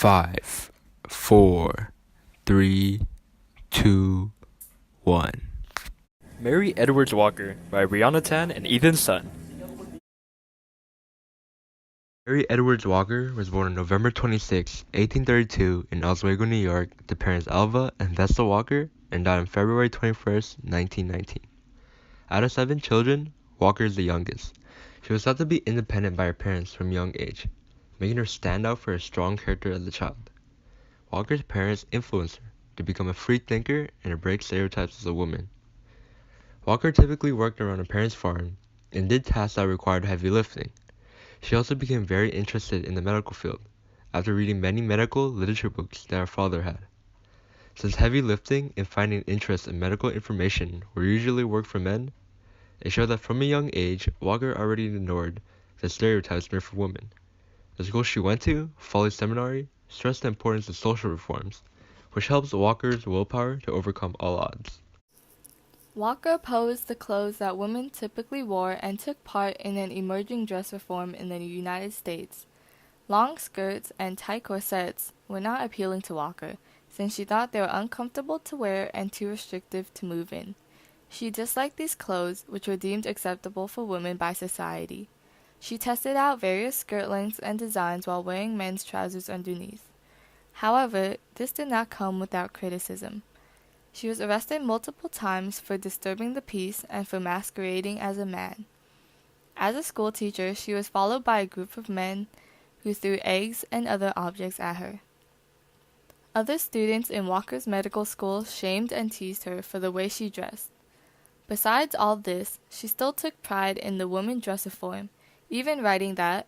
5, 4, 3, 2, 1. Mary Edwards Walker by Brianna Tan and Ethan Sun. Mary Edwards Walker was born on November 26, 1832 in Oswego, New York to parents Alva and Vesta Walker, and died on February 21, 1919. Out of 7 children, Walker is the youngest. She was thought to be independent by her parents from a young age, making her stand out for her strong character as a child. Walker's parents influenced her to become a free thinker and to break stereotypes as a woman. Walker typically worked around her parents' farm and did tasks that required heavy lifting. She also became very interested in the medical field after reading many medical literature books that her father had. Since heavy lifting and finding interest in medical information were usually work for men, it showed that from a young age, Walker already ignored the stereotypes made for women. The school she went to, Foley Seminary, stressed the importance of social reforms, which helps Walker's willpower to overcome all odds. Walker opposed the clothes that women typically wore and took part in an emerging dress reform in the United States. Long skirts and tight corsets were not appealing to Walker, since she thought they were uncomfortable to wear and too restrictive to move in. She disliked these clothes, which were deemed acceptable for women by society. She tested out various skirt lengths and designs while wearing men's trousers underneath. However, this did not come without criticism. She was arrested multiple times for disturbing the peace and for masquerading as a man. As a schoolteacher, she was followed by a group of men who threw eggs and other objects at her. Other students in Walker's medical school shamed and teased her for the way she dressed. Besides all this, she still took pride in the women dress reform, even writing that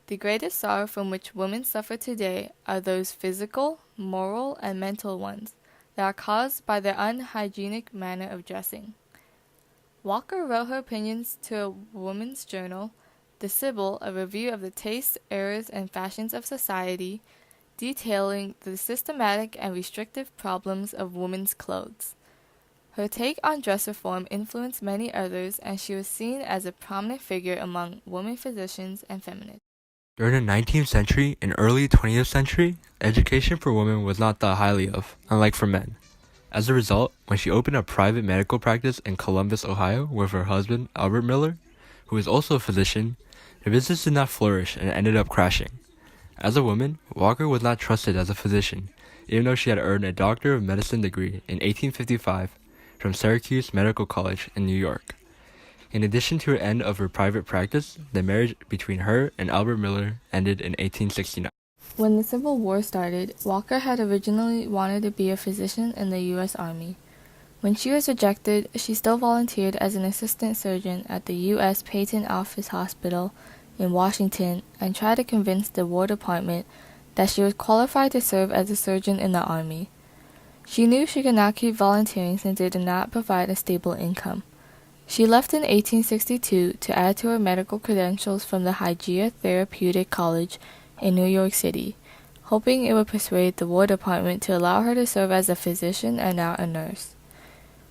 the greatest sorrow from which women suffer today are those physical, moral, and mental ones that are caused by their unhygienic manner of dressing. Walker wrote her opinions to a woman's journal, The Sibyl, a review of the tastes, errors, and fashions of society, detailing the systematic and restrictive problems of women's clothes. Her take on dress reform influenced many others, and she was seen as a prominent figure among women physicians and feminists. During the 19th century and early 20th century, education for women was not thought highly of, unlike for men. As a result, when she opened a private medical practice in Columbus, Ohio, with her husband, Albert Miller, who was also a physician, the business did not flourish and ended up crashing. As a woman, Walker was not trusted as a physician, even though she had earned a Doctor of Medicine degree in 1855 from Syracuse Medical College in New York. In addition to the end of her private practice, the marriage between her and Albert Miller ended in 1869. When the Civil War started, Walker had originally wanted to be a physician in the U.S. Army. When she was rejected, she still volunteered as an assistant surgeon at the U.S. Patent Office Hospital in Washington and tried to convince the War Department that she was qualified to serve as a surgeon in the Army. She knew she could not keep volunteering since it did not provide a stable income. She left in 1862 to add to her medical credentials from the Hygeia Therapeutic College in New York City, hoping it would persuade the War Department to allow her to serve as a physician and not a nurse.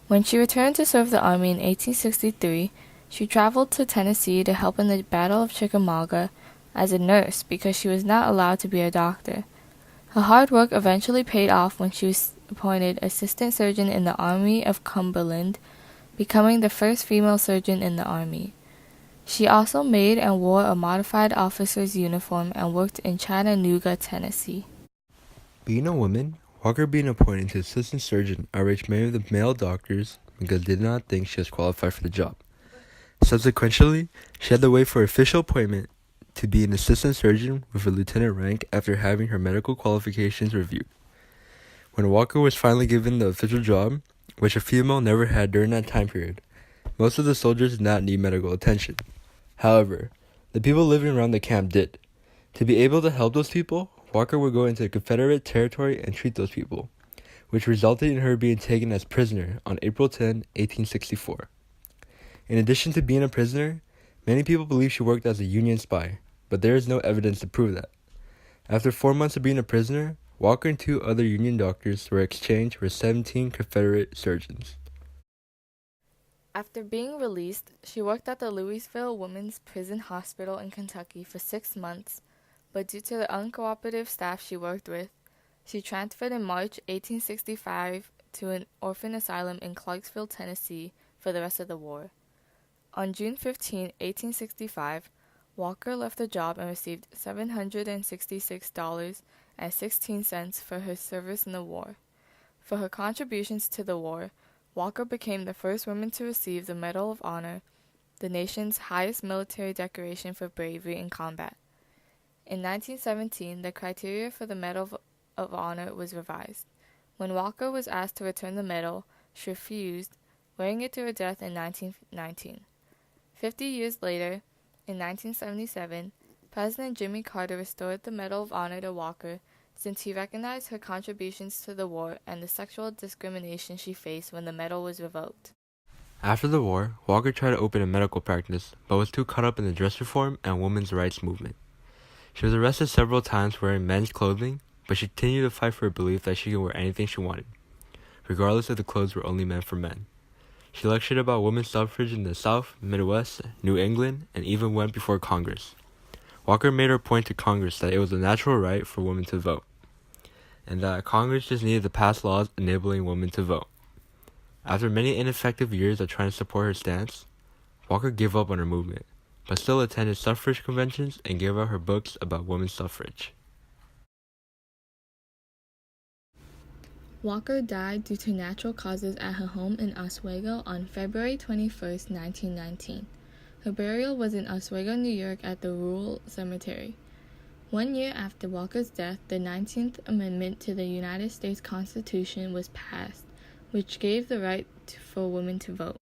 When she returned to serve the Army in 1863, she traveled to Tennessee to help in the Battle of Chickamauga as a nurse because she was not allowed to be a doctor. Her hard work eventually paid off when she was appointed assistant surgeon in the Army of Cumberland, becoming the first female surgeon in the Army. She also made and wore a modified officer's uniform and worked in Chattanooga, Tennessee. Being a woman, Walker being appointed to assistant surgeon outraged many of the male doctors because they did not think she was qualified for the job. Subsequently, she had to wait for official appointment to be an assistant surgeon with a lieutenant rank after having her medical qualifications reviewed. When Walker was finally given the official job, which a female never had during that time period, most of the soldiers did not need medical attention. However, the people living around the camp did. To be able to help those people, Walker would go into Confederate territory and treat those people, which resulted in her being taken as prisoner on April 10, 1864. In addition to being a prisoner, many people believe she worked as a Union spy, but there is no evidence to prove that. After 4 months of being a prisoner, Walker and 2 other Union doctors were exchanged for 17 Confederate surgeons. After being released, she worked at the Louisville Women's Prison Hospital in Kentucky for 6 months, but due to the uncooperative staff she worked with, she transferred in March 1865 to an orphan asylum in Clarksville, Tennessee, for the rest of the war. On June 15, 1865, Walker left the job and received $766.16 for her service in the war. For her contributions to the war, Walker became the first woman to receive the Medal of Honor, the nation's highest military decoration for bravery in combat. In 1917, the criteria for the Medal of Honor was revised. When Walker was asked to return the medal, she refused, wearing it to her death in 1919. 50 years later, in 1977, President Jimmy Carter restored the Medal of Honor to Walker since he recognized her contributions to the war and the sexual discrimination she faced when the medal was revoked. After the war, Walker tried to open a medical practice, but was too caught up in the dress reform and women's rights movement. She was arrested several times wearing men's clothing, but she continued to fight for her belief that she could wear anything she wanted, regardless if the clothes were only meant for men. She lectured about women's suffrage in the South, Midwest, New England, and even went before Congress. Walker made her point to Congress that it was a natural right for women to vote, and that Congress just needed to pass laws enabling women to vote. After many ineffective years of trying to support her stance, Walker gave up on her movement, but still attended suffrage conventions and gave out her books about women's suffrage. Walker died due to natural causes at her home in Oswego on February 21, 1919. Her burial was in Oswego, New York at the Rural Cemetery. 1 year after Walker's death, the 19th Amendment to the United States Constitution was passed, which gave the right for women to vote.